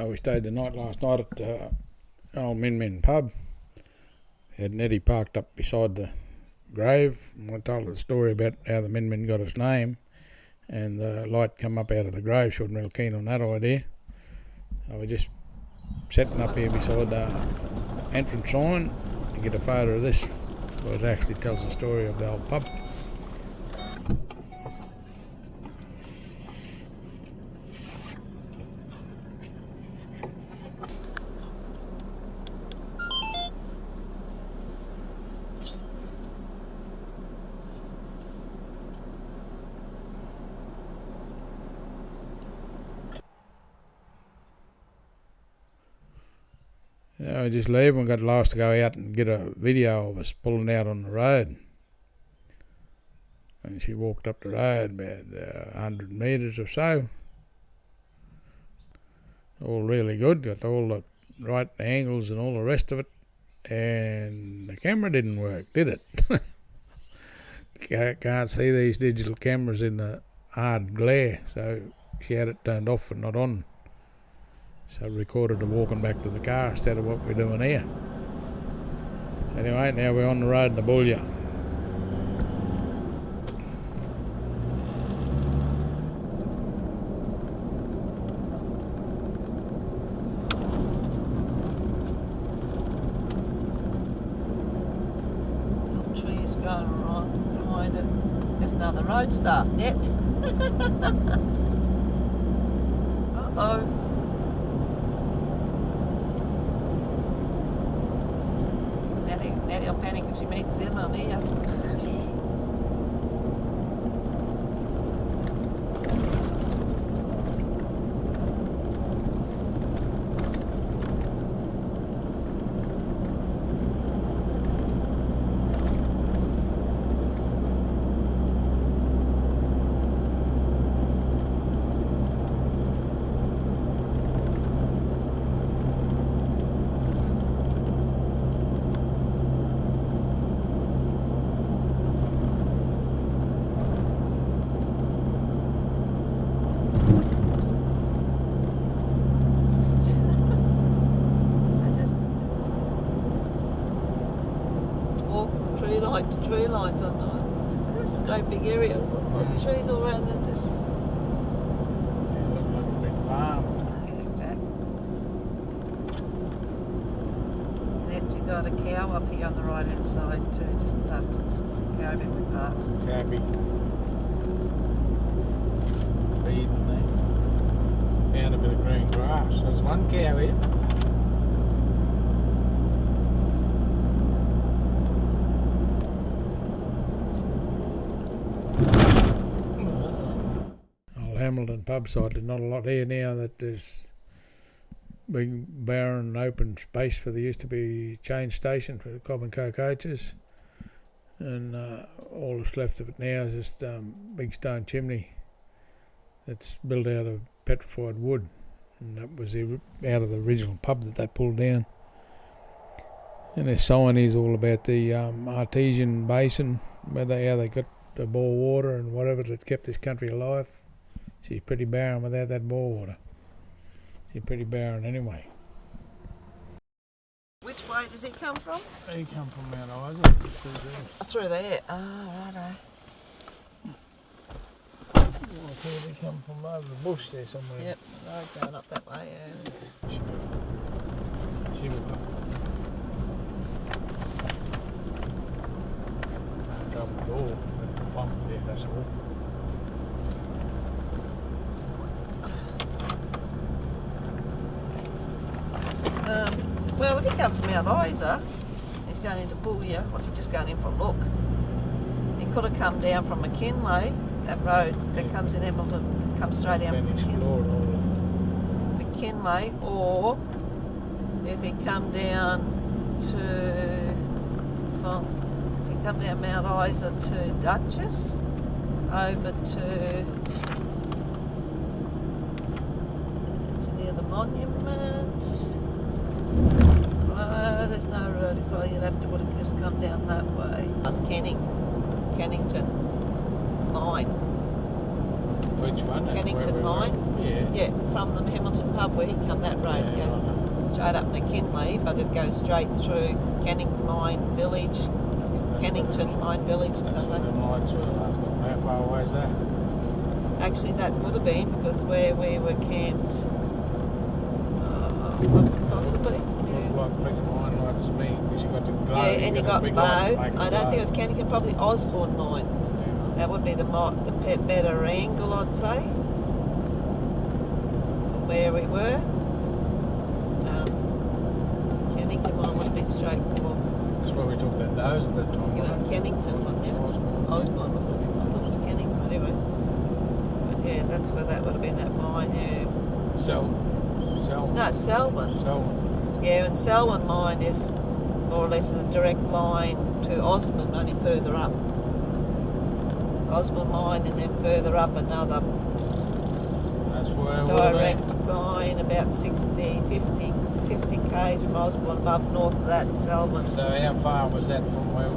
We stayed the night last night at old Min pub. Had Nettie parked up beside the grave. I told her the story about how the Min got its name, and the light come up out of the grave. She wasn't real keen on that idea. So we're just setting up here beside the entrance sign to get a photo of this, because it actually tells the story of the old pub. We just leave and got Lois to go out and get a video of us pulling out on the road. And she walked up the road about 100 metres or so. All really good, got all the right angles and all the rest of it. And the camera didn't work, did it? Can't see these digital cameras in the hard glare, so she had it turned off and not on. So I recorded her walking back to the car instead of what we're doing here. So anyway, now we're on the road to Boulia. Trees growing right behind it. There's another road start yet. Uh-oh. Daddy will panic if she meets him on here. Tree lines are nice. This is a great big area. Trees all around this. Yeah, look like a big farm. Then you got a cow up here on the right hand side too, just after this cow bit we passed. It's happy. Feeding there. Found a bit of green grass. There's one cow here. Hamilton pub site. There's not a lot here now. That there's big barren open space for there used to be change station for the Cobb and Co coaches, and all that's left of it now is just big stone chimney that's built out of petrified wood, and that was out of the original pub that they pulled down. And there's sign is all about the artesian basin, how they got the bore water and whatever that kept this country alive. She's pretty barren without that bore water. She's pretty barren anyway. Which way does he come from? He come from Mount Isa. Through there. Oh, righto. I thought he come from over the bush there somewhere. Yep, the road going up that way, yeah. She will go. Double door, bump there, that's all. Well, if he comes from Mount Isa, he's going into Boulia. What's he just going in for a look? He could have come down from McKinley, that road that comes in Hamilton, comes straight down from McKinley, or if he come down Mount Isa to Duchess, over to near the monument. There's no road across. You'd have to just come down that way. That's Kennington line. Which one? Kennington Mine. Yeah. Yeah, from the Hamilton pub where you come that road. It goes straight up McKinley, but it goes straight through Kennington Mine Village, Kennington Mine Village and stuff like The that. mines were last time. How far away is that? Actually, that would have been because where we were camped, possibly. Looked like freaking mine lights to me, because you got the glow. Yeah, and you got big Bow. lights to make I don't think it was Kennington, probably Osborne Mine. Yeah. That would be the better angle, I'd say, from where we were. Kennington Mine would have been straight before. That's where we took that nose at that time. You know, wasn't it? Kennington, wasn't it? Osborne, was it? I thought it was Kennington, anyway. But yeah, that's where that would have been, that mine, yeah. Selwyn. No, Selwyn's. Selwyn. Yeah, and Selwyn Mine is more or less a direct line to Osborne, only further up. Osborne Mine, and then further up another That's where it would have direct been. line, about 50 k's from Osborne, above north of that, Selwyn. So how far was that from where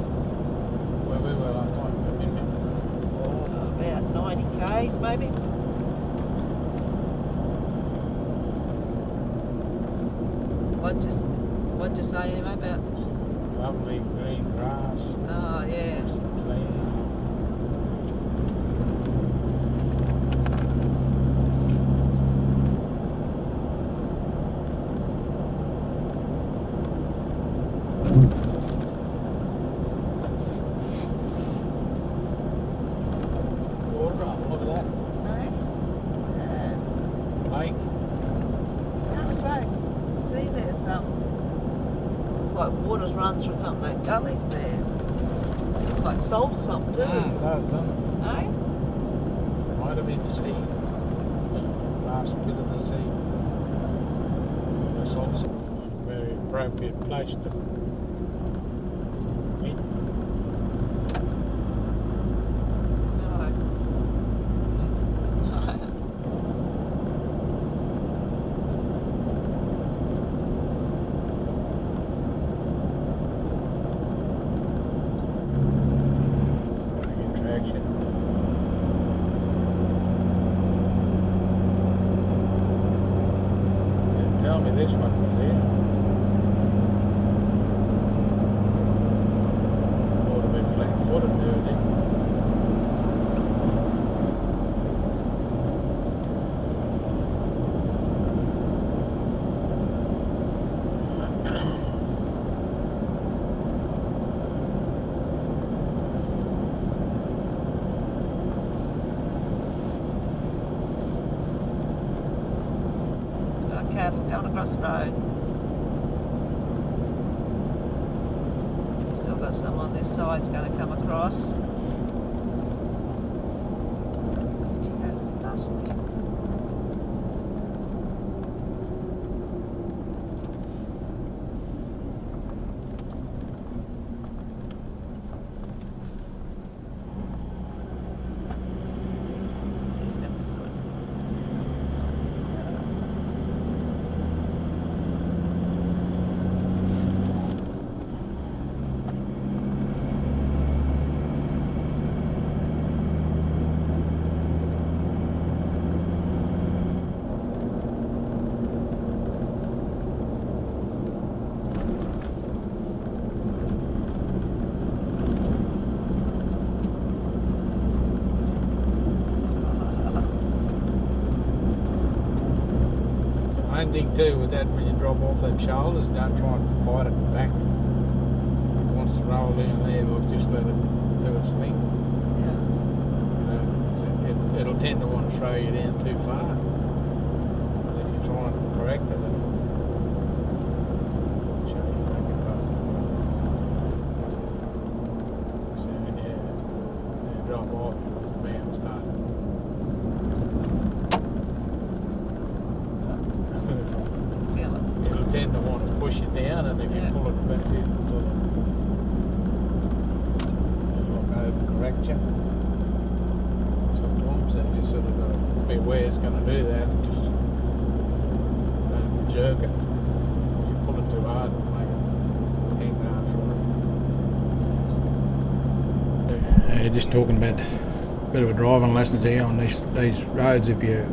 we were last time? About 90 k's maybe. What'd you say anyway about? Lovely green grass. Oh yeah. Clean. Water up, look at that. Lake. See, there's looks like water's run through some of that gullies there. Looks like salt or something too. Does, doesn't it? Eh? Might have been the sea. Last bit of the sea. It's also a very appropriate place to meet. No. Attraction. Didn't tell me this one was here. Ought to be flat-footed doing it. Cattle going across the road. Still got some on this side, it's going to come across. She goes too fast for me. He's going to be sort of- Main thing too with that, when you drop off them shoulders, don't try and fight it back. It wants to roll down there, look, just let it do its thing. Yeah. You know, 'cause it'll tend to want to throw you down too far. And if you try and correct it, it'll show you make it past it. So when you drop off, bam, start. Feel it. It'll tend to want to push you down, and if you Yeah. pull it back in, it'll overcorrect you. Sometimes they just sort of got to be aware it's going to do that, and just don't jerk it. If you pull it too hard, it'll make it hang down short. Just talking about bit of a driving lesson to you on these roads. If you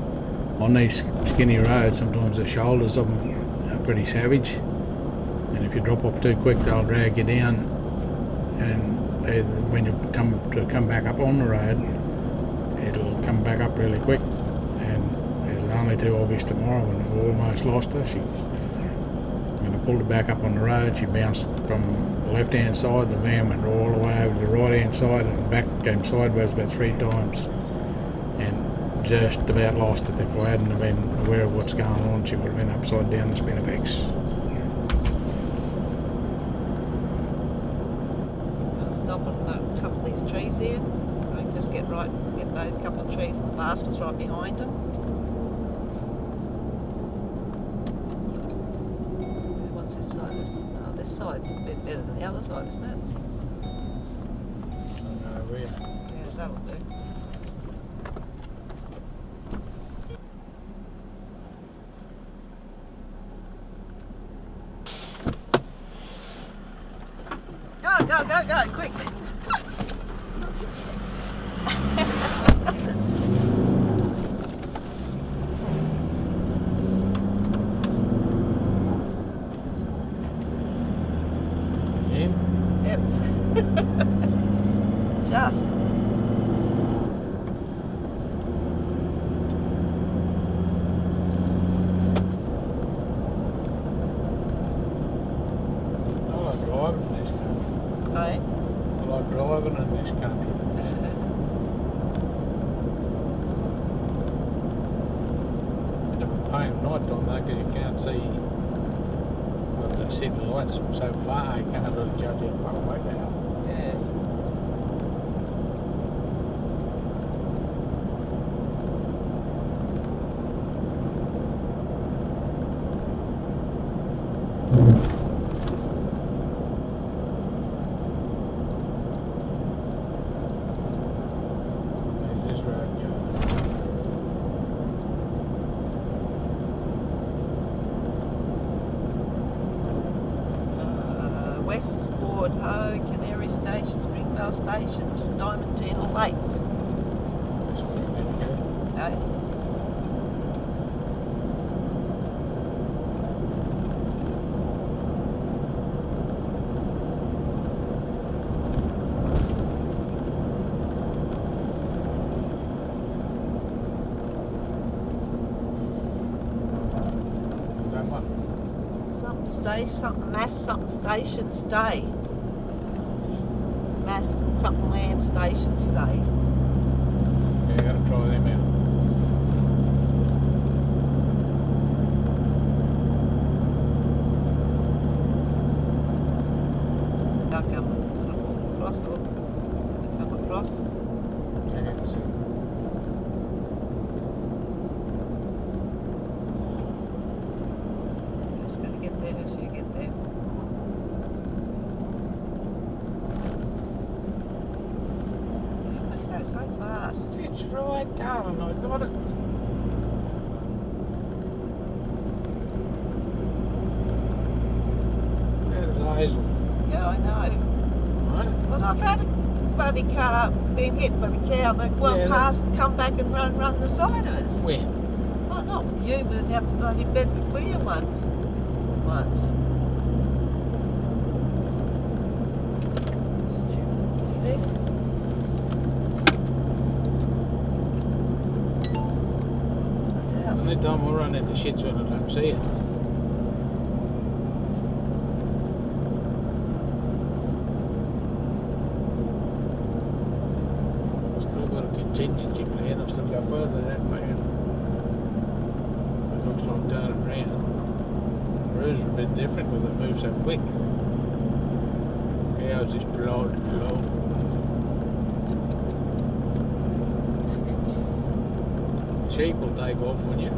on these skinny roads, sometimes the shoulders of them are pretty savage, and if you drop off too quick, they'll drag you down. And when you come back up on the road, it'll come back up really quick. And it's only too obvious tomorrow when we almost lost her. When I pulled her back up on the road, she bounced from the left-hand side. The van went all the way over to the right-hand side and back, came sideways about 3 times, and just about lost it. If I hadn't have been aware of what's going on, she would have been upside down the Spinifex. I'll stop at a couple of these trees here. I can just get those couple of trees with the baskets right behind them. What's this side? This side's a bit better than the other side, isn't it? Where? Yeah, that'll do. Go, quick! In? Yep. Just. I like driving in this country. Hey? I like driving in this country. Bit of a pain at night time though, because you can't see the city lights from so far. You can't really judge how far away they are. Yeah. There's this road going. Westport, Ho, Canary Station, Springvale Station, Diamantina Lakes. That's pretty good. Okay. Is that one? Something station stay. Mass something land station stay. Yeah, you gotta try them out. They'll come across or come across. Yeah, so Just gotta get there as you get there. It must go so fast. it's right, darling. I got it. There's Hazel. Yeah, I know. Right? But I've had a bloody car been hit by the cow that well Yeah, past and come back and run the side of us. When? Well, not with you, but out the bloody Bedford Boulia one once. And that time we'll run into shits when I don't see it. Still got a contingency plan. I've still got further than that plan. It looks like turning around. The roads are a bit different because they move so quick. Cows just blow. Sheep will take off when you.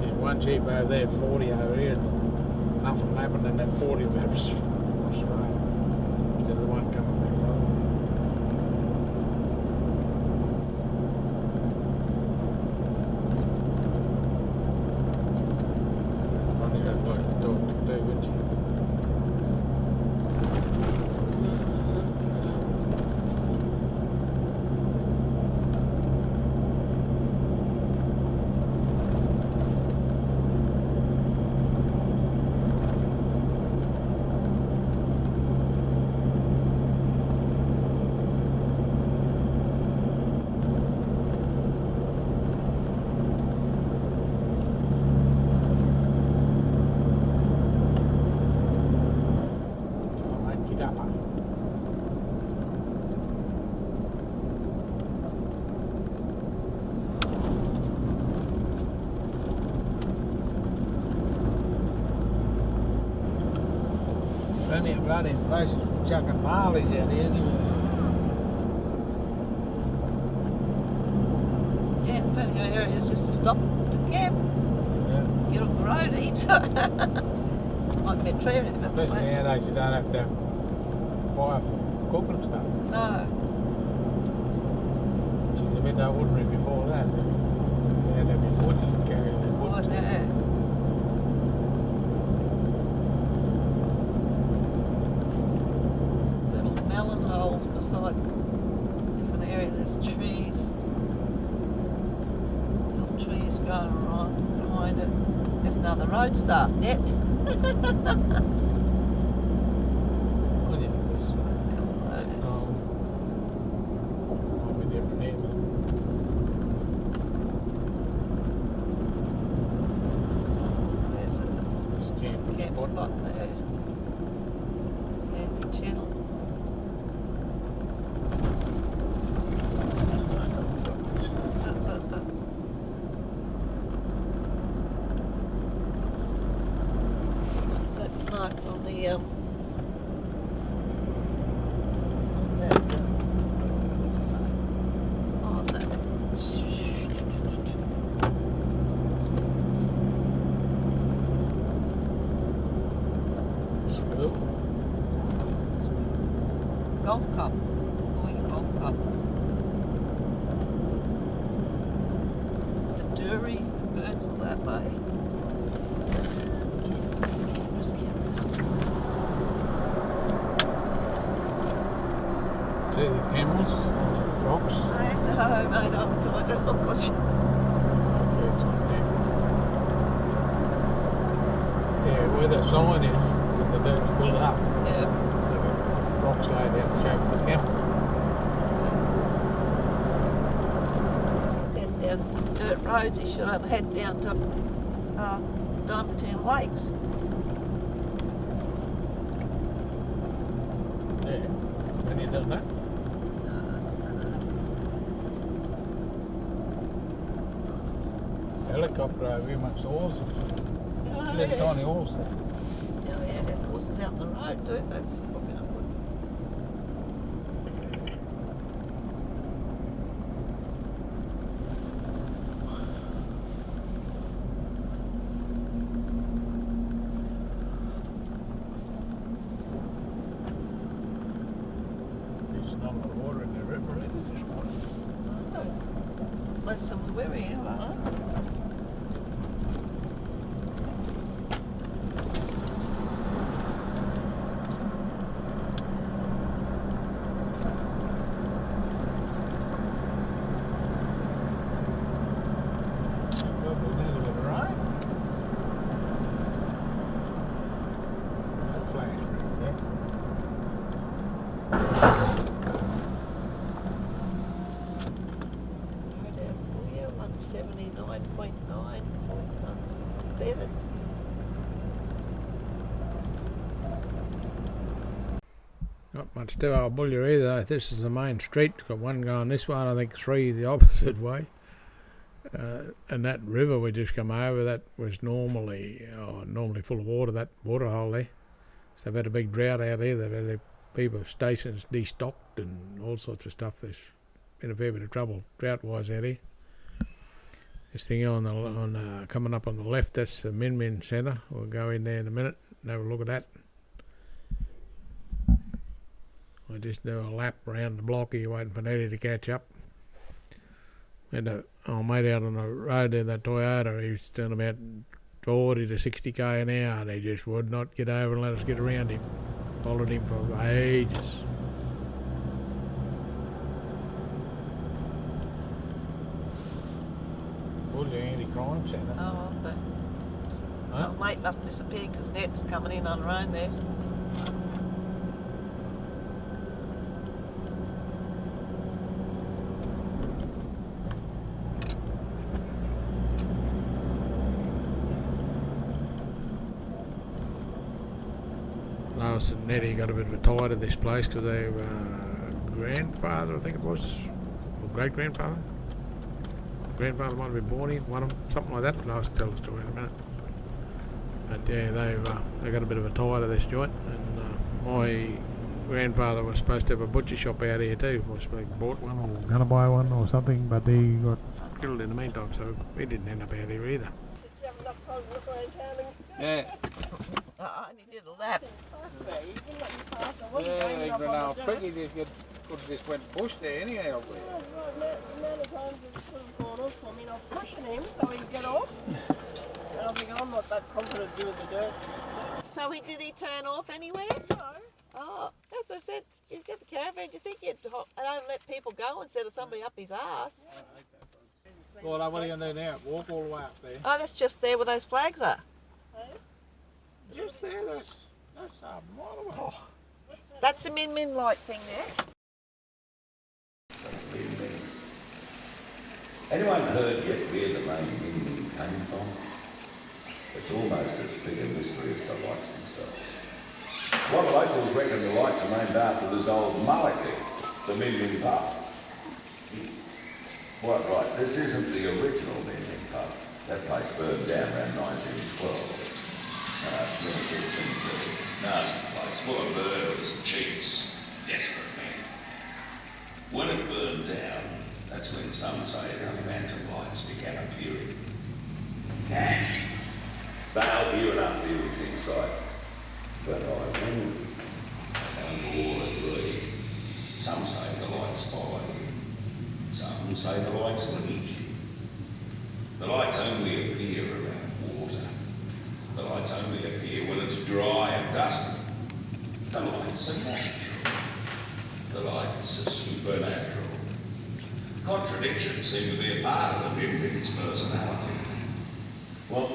There's one sheep over there, 40 over here, and nothing happened, and then 40 will go straight. Instead of the one coming back over. Funny that bloke to talk to too, wouldn't you? plenty of bloody places for chucking marlies out here. Yeah, there's plenty of areas just to stop to camp. Yeah. Get off the road, eat. Might be a tree or anything, but Especially nowadays, you don't have to have fire for cooking stuff. no. Which is a bit ordinary before that. They had to have wood and carry the wood. Wood, yeah. Little melon holes beside different areas. There's trees. Little trees growing around behind it. There's another road start net. Oh, yeah, it's might be different here, but There's a this camping camp spot. spot there. Sandy channel. That's marked on the on that on that. School. Golf cup. Boulia golf cup. The Dury, Birdsville that way. Cameras. See the camels on the rocks? I know, mate, I don't look good. Yeah, it's on there. Yeah, where the sign is, the dirt's built up. Yeah. The rocks laid out to show the camel. Head down dirt roads, you should head down to Diamond Lakes. Yeah. When you done that? Helicopter over here makes horses. There's a tiny horse there. Yeah, horses out on the road too. That's probably not good. There's not a lot of water in the river either, just one. Less than we were here last time. Well, we need a bit of rain. That flash right there. There's Boulia, 179.9. Unleaded. Not much to our Boulia either. This is the main street. Got one going this way, and I think three the opposite way. And that river we just come over, that was normally full of water, that water hole there. So they've had a big drought out here. They've had people stations destocked and all sorts of stuff. There's been a fair bit of trouble drought-wise out here. This thing coming up on the left, that's the Min Centre. We'll go in there in a minute and have a look at that. I just do a lap around the block here waiting for Nettie to catch up. And our mate out on the road there, that Toyota, he was doing about 40 to 60k an hour, and he just would not get over and let us get around him. Followed him for ages. Boulia anti-crime centre. Oh, Huh? oh, mate must disappear because Net's coming in on her own there. Lois and Nettie got a bit of a tie to this place because their grandfather, I think it was, or great-grandfather. Grandfather might have been born here, one of them, something like that. Lois will tell the story in a minute. But yeah, they got a bit of a tie to this joint, and my grandfather was supposed to have a butcher shop out here too. Was bought one or going to buy one or something, but he got killed in the meantime, so he didn't end up out here either. Yeah. And he did a lap. Yeah, he ran out quick. He just went bush there anyhow. The amount of times it's sort of gone off for me, and I'm pushing him so he can get off. And I'm thinking, I'm not that confident doing the dirt. So did he turn off anywhere? No. Oh, that's what I said. You get the caravan, you think you'd don't let people go instead of somebody up his ass. Well, what are you going to do now? Walk all the way up there? Oh, that's just there where those flags are. Just there, that's a mile away. Oh, that's a min light thing there. Anyone heard yet where the name Min Min came from? It's almost as big a mystery as the lights themselves. What locals reckon the lights are named after this old mulligan, the Min Min pub. Quite right, this isn't the original Min Min pub. That place burned down around 1912. Nasty place, full of murderers and cheats, desperate men. When it burned down, that's when some say the phantom lights began appearing. They'll hear enough theories inside, but I warn you, don't all agree. Some say the lights follow you, some say the lights lead you. The lights only appear around water. The lights only appear when it's dry and dusty. The lights are natural. The lights are supernatural. Contradictions seem to be a part of the Min Min's personality. Well,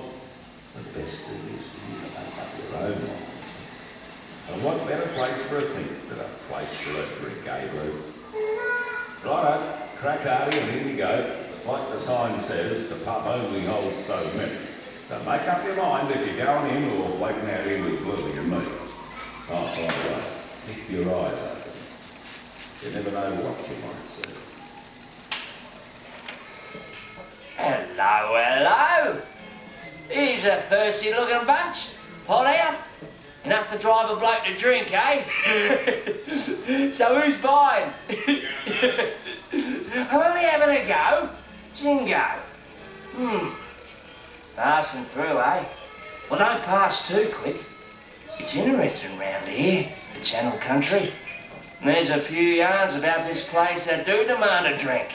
the best thing is for you to make up your own minds. And what better place for a think than a place for a drink, eh, Lou? Righto, crack hardy and in you go. Like the sign says, the pub only holds so many. So make up your mind if you're going in or waiting out here with Boulia and me. Oh, by the way, keep your eyes open. You never know what you might see. Hello. He's a thirsty looking bunch. Pot out. Enough to drive a bloke to drink, eh? So who's buying? I'm only having a go. Jingo. Passing through, eh? Well, don't pass too quick. It's interesting round here, the Channel Country. And there's a few yarns about this place that do demand a drink.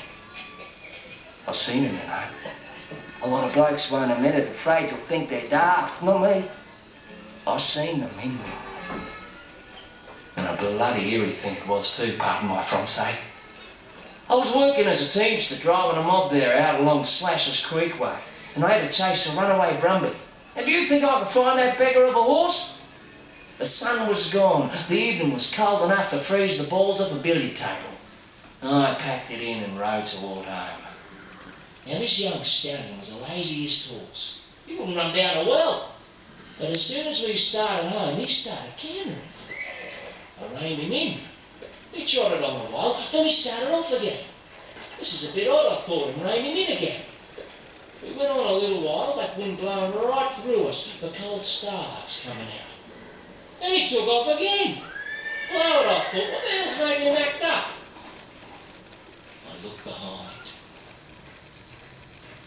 I've seen them, you know. A lot of blokes won't admit it, afraid you'll think they're daft, not me. I've seen them in me. And a bloody eerie thing it was too, pardon my Francais. I was working as a teamster driving a mob there out along Slashers Creek way, and I had to chase a runaway brumby. And do you think I could find that beggar of a horse? The sun was gone, the evening was cold enough to freeze the balls off a billiard table. I packed it in and rode toward home. Now this young stallion was the laziest horse. He wouldn't run down a well. But as soon as we started home, he started cantering. I reined him in. He trotted on a while, then he started off again. This is a bit odd, I thought, and reined him in again. We went on a little while, that wind blowing right through us, the cold stars coming out. Then he took off again. Well, I thought, what the hell's making him act up? I looked behind,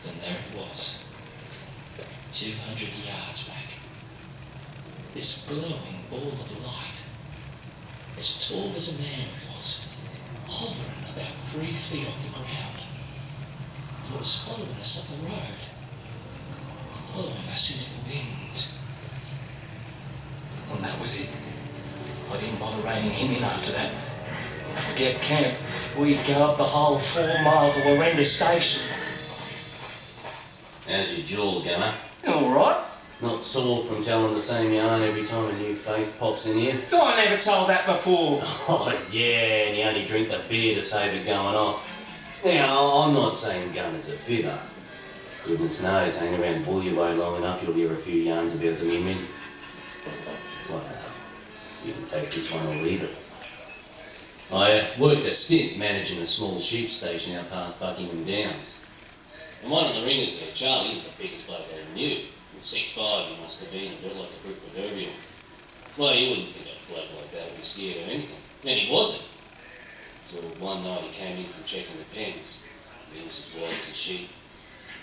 and there it was, 200 yards back. This glowing ball of light, as tall as a man it was, hovering about 3 feet off the ground. And it was following us up the road, following us into the wind. And that was it. I didn't bother reining him in after that. Forget camp. We'd go up the whole 4 miles to Warrenda Station. How's your jaw, Gunner? All right. Not sore from telling the same yarn every time a new face pops in here? I never told that before. Oh, yeah, and you only drink the beer to save it going off. Now, I'm not saying Gunner's a fibber. Goodness knows, hang around Boulia way long enough, you'll hear a few yarns about the Min Min. Well, you can take this one or leave it. I worked a stint managing a small sheep station out past Buckingham Downs. And one of the ringers there, Charlie, was the biggest bloke I ever knew. 6'5" he must have been, a bit like a brick proverbial. Well, you wouldn't think a bloke like that would be scared of anything. And he wasn't. So one night he came in from checking the pens. He was as wild as a sheep.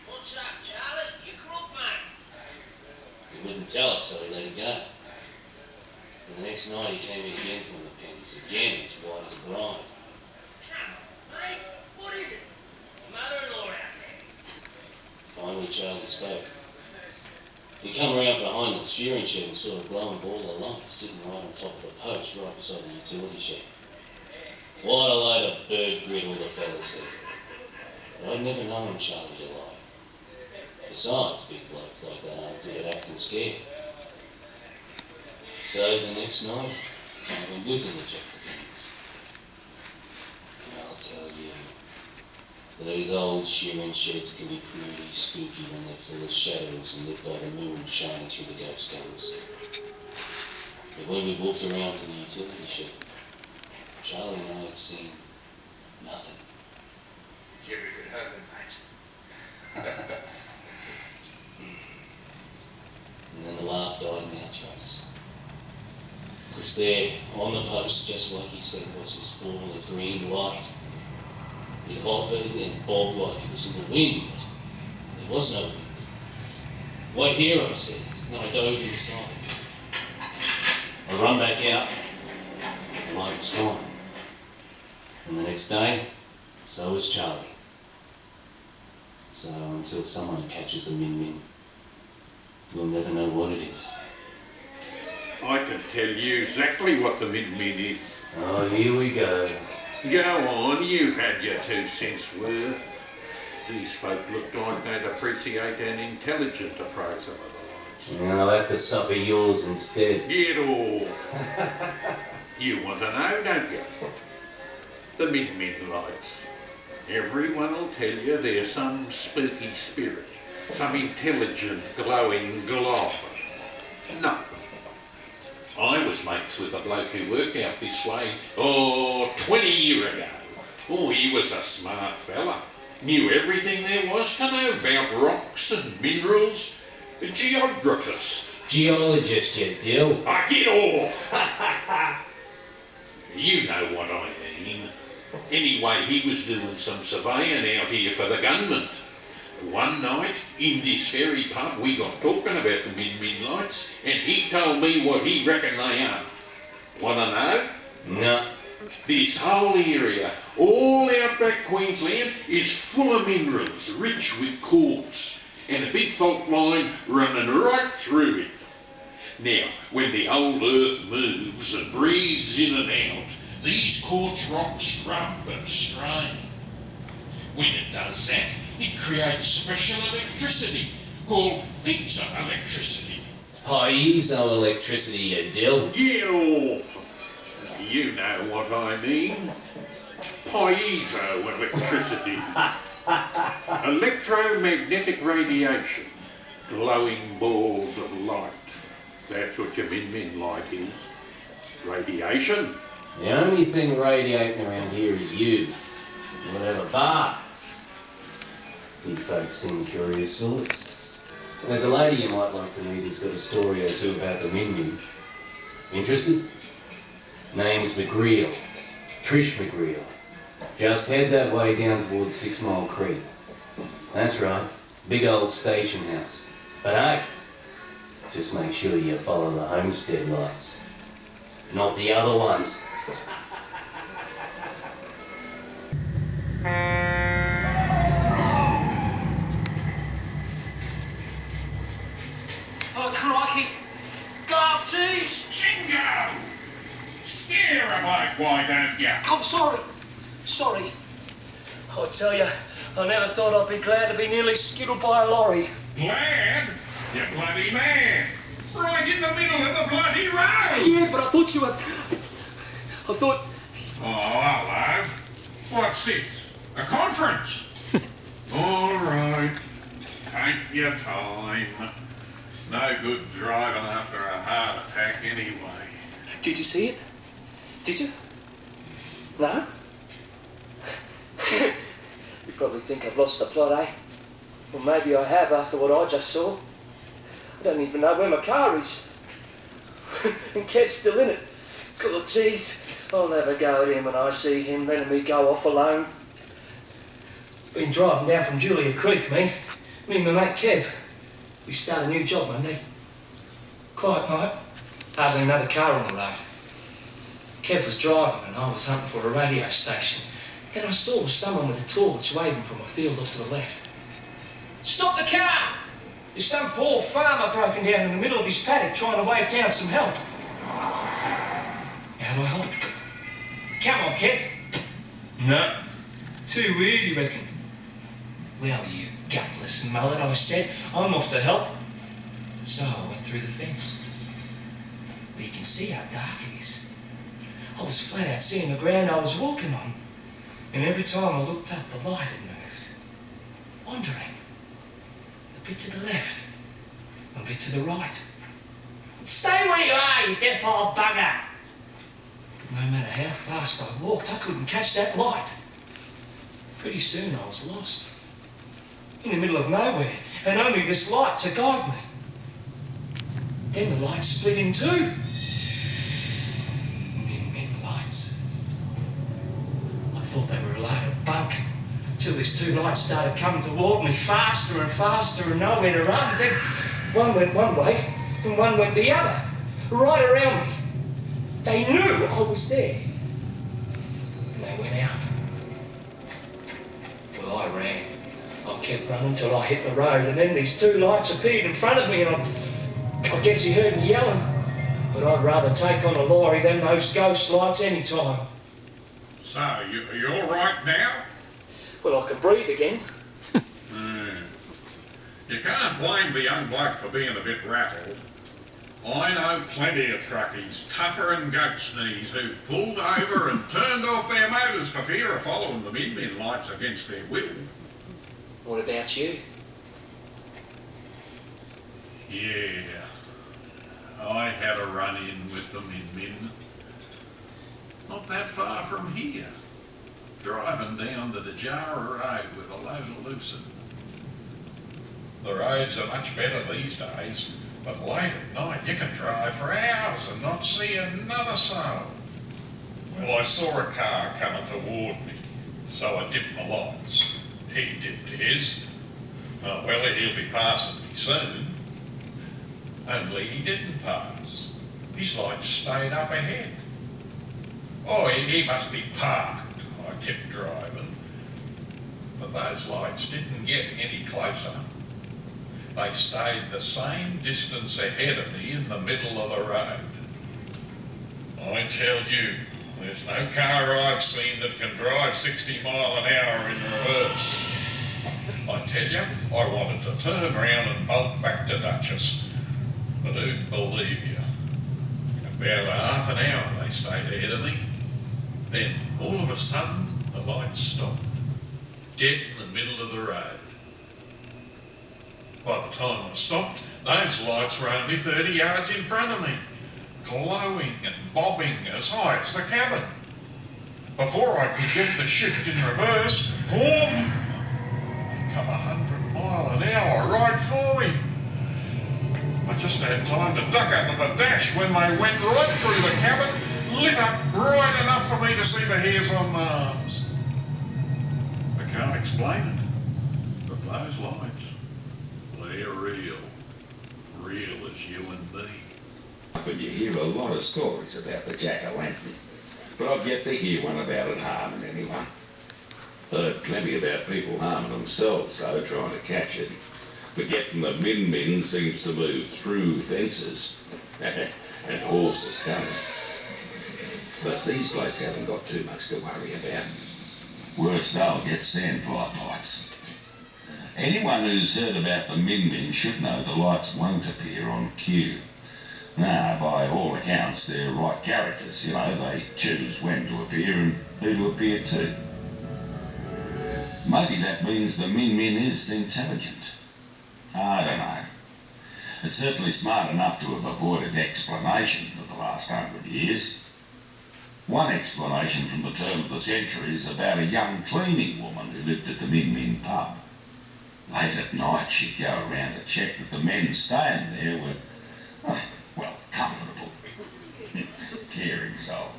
What's up, Charlie? You crook, mate? He wouldn't tell us, so we let him go. And the next night he came in again from the pens, again as white as a bride. Come on, mate. What is it? Mother-in-law out there. Finally Charlie spoke. He come around behind the shearing shed and saw a glowing ball of light sitting right on top of a post right beside the utility shed. What a load of bird griddle, the fella said. But I'd never known Charlie to lie. Besides, big blokes like that aren't good at acting scared. So the next night, I went with him to check the pens. And I'll tell you, those old shearing sheds can be pretty spooky when they're full of shadows and lit by the moon shining through the ghost guns. But when we walked around to the utility shed, Charlie and I had seen nothing. Give a good hug, mate. And then the laugh died in our throats. Because there, on the post, just like he said, was this ball of green light. It hovered and bobbed like it was in the wind, but there was no wind. Wait here, I said, and I dove inside. I run back out, the light was gone. And the next day, so was Charlie. So until someone catches the min-min, we'll never know what it is. I can tell you exactly what the min-min is. Oh, here we go. Go on, you had your 2 cents worth. These folk look like they'd appreciate an intelligent appraisal of the lights. And I'll have to suffer yours instead. Get off. You want to know, don't you? The min-min lights. Everyone will tell you there's some spooky spirit, some intelligent glowing glob. No. I was mates with a bloke who worked out this way, 20 years ago. Oh, he was a smart fella. Knew everything there was to know about rocks and minerals. A geographist. Geologist, you dill. Get off! You know what I mean. Anyway, he was doing some surveying out here for the government. One night, in this ferry pub, we got talking about the min-min lights, and he told me what he reckoned they are. Wanna know? No. This whole area, all outback Queensland, is full of minerals, rich with quartz, and a big fault line running right through it. Now, when the old earth moves and breathes in and out, these quartz rocks rub and strain. When it does that, it creates special electricity called piezoelectricity. Piezoelectricity, you dill. Get off. You know what I mean. Piezoelectricity. Electromagnetic radiation. Glowing balls of light. That's what your min-min light is. Radiation. The only thing radiating around here is you. Whatever bar. You folks seem curious sorts. There's a lady you might like to meet who's got a story or two about the min-min. Interested? Name's McGreal. Trish McGreal. Just head that way down towards 6 Mile Creek. That's right. Big old station house. But hey, just make sure you follow the homestead lights. Not the other ones. Oh, crikey. Go up, geez. Jingo! Scare a bloke, why don't you? I'm sorry. Sorry. I tell you, I never thought I'd be glad to be nearly skittled by a lorry. Glad? You bloody man! Right in the middle of the bloody road! Yeah, but I thought you were... I thought... Oh, hello. What's this? A conference? All right. Take your time. No good driving after a heart attack anyway. Did you see it? Did you? No? You probably think I've lost the plot, eh? Well, maybe I have after what I just saw. don't even know where my car is. And Kev's still in it. God, jeez, I'll never go at him when I see him letting me go off alone. Been driving down from Julia Creek, me and my mate Kev. We start a new job Monday. Quiet night, hardly another car on the road. Kev was driving and I was hunting for a radio station. Then I saw someone with a torch waving from a field off to the left. Stop the car! There's some poor farmer broken down in the middle of his paddock trying to wave down some help. How do I help? Come on, Kev. No. Too weird, you reckon? Well, you gutless mullet, I said. I'm off to help. So I went through the fence. Well, you can see how dark it is. I was flat out seeing the ground I was walking on. And every time I looked up, the light had moved. Wandering. A bit to the left. A bit to the right. Stay where you are, you deaf old bugger! No matter how fast I walked, I couldn't catch that light. Pretty soon I was lost. In the middle of nowhere, and only this light to guide me. Then the light split in two. Min lights. I thought they were a load of bunk, till these two lights started coming toward me faster and faster and nowhere to run. Then one went one way, and one went the other, right around me. They knew I was there. And they went out. Well, I ran. I kept running till I hit the road, and then these two lights appeared in front of me, and I guess he heard me yelling. But I'd rather take on a lorry than those ghost lights any time. So, are you all right now? Well, I can breathe again. You can't blame the young bloke for being a bit rattled. I know plenty of truckies, tougher than goat's knees, who've pulled over and turned off their motors for fear of following the min-min lights against their will. What about you? Yeah, I had a run-in with the min-min. Not that far from here. Driving down the Dejara Road with a load of lucerne. The roads are much better these days, but late at night you can drive for hours and not see another soul. Well, I saw a car coming toward me, so I dipped my lights. He dipped his. Oh, well, he'll be passing me soon. Only he didn't pass. His lights stayed up ahead. Oh, he must be parked. I kept driving. But those lights didn't get any closer. They stayed the same distance ahead of me in the middle of the road. I tell you, there's no car I've seen that can drive 60 mile an hour in reverse. I tell you, I wanted to turn around and bolt back to Duchess, but who'd believe you? About half an hour they stayed ahead of me. Then, all of a sudden, the lights stopped, dead in the middle of the road. By the time I stopped, those lights were only 30 yards in front of me, glowing and bobbing as high as the cabin. Before I could get the shift in reverse, they'd come 100 mile an hour right for me. I just had time to duck under the dash when they went right through the cabin, lit up bright enough for me to see the hairs on my arms. I can't explain it, but those lights, they're real. Real as you and me. But you hear a lot of stories about the jack-o'-lantern, but I've yet to hear one about it harming anyone. Heard plenty about people harming themselves, though, trying to catch it. Forgetting the min-min seems to move through fences, and horses don't. But these blokes haven't got too much to worry about. Worse, they'll get sandfly lights. Anyone who's heard about the min-min should know the lights won't appear on cue. Now, by all accounts, they're right characters, you know, they choose when to appear and who to appear to. Maybe that means the min-min is intelligent. I don't know. It's certainly smart enough to have avoided explanation for the last 100 years. One explanation from the turn of the century is about a young cleaning woman who lived at the min-min pub. Late at night, she'd go around to check that the men staying there were, well, comfortable. Caring soul.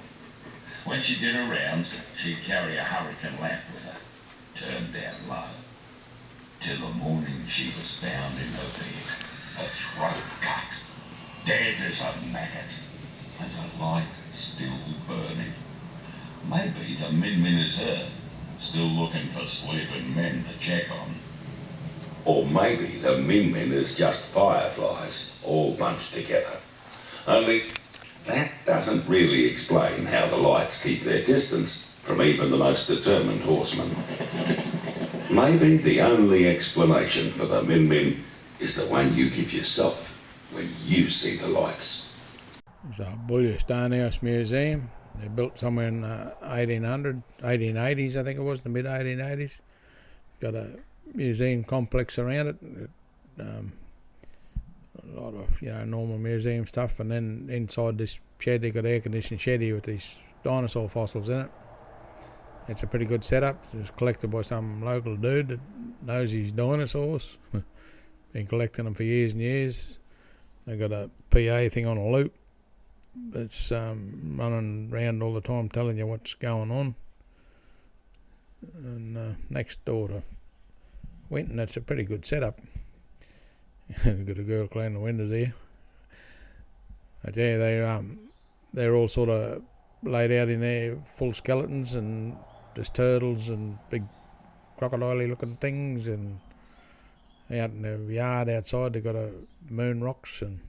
When she did her rounds, she'd carry a hurricane lamp with her, turned down low. Till the morning she was found in her bed, her throat cut, dead as a maggot, and the light still burning. Maybe the Min is her, still looking for sleeping men to check on. Or maybe the Min is just fireflies, all bunched together. Only that doesn't really explain how the lights keep their distance from even the most determined horseman. Maybe the only explanation for the Min is the one you give yourself when you see the lights. It's a Boulia Stonehouse Museum. They built somewhere in 1880s, I think it was, the mid-1880s. Got a museum complex around it. A lot of, normal museum stuff. And then inside this shed, they got an air-conditioned shed here with these dinosaur fossils in it. It's a pretty good setup. It was collected by some local dude that knows his dinosaurs. Been collecting them for years and years. They got a PA thing on a loop that's running around all the time telling you what's going on. And next door to Winton, that's a pretty good setup. Got a girl cleaning the windows here. But yeah, they're all sort of laid out in there, full skeletons, and there's turtles and big crocodile-y looking things, and out in the yard outside they've got moon rocks and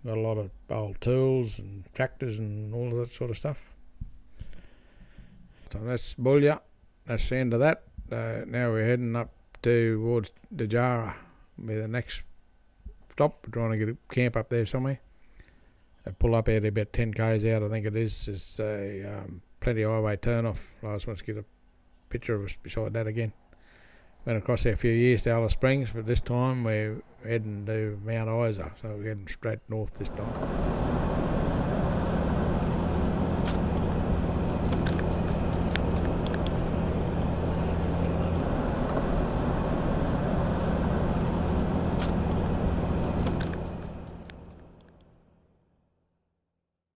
got a lot of old tools and tractors and all of that sort of stuff. So that's Boulia. That's the end of that. Now we're heading up towards Dejara. Be the next stop. We're trying to get a camp up there somewhere. Pull up out about 10 k's out, I think it is. It's a plenty highway turn off. I just want to get a picture of us beside that again. Went across there a few years to Alice Springs, but this time we're heading to Mount Isa, so we're heading straight north this time.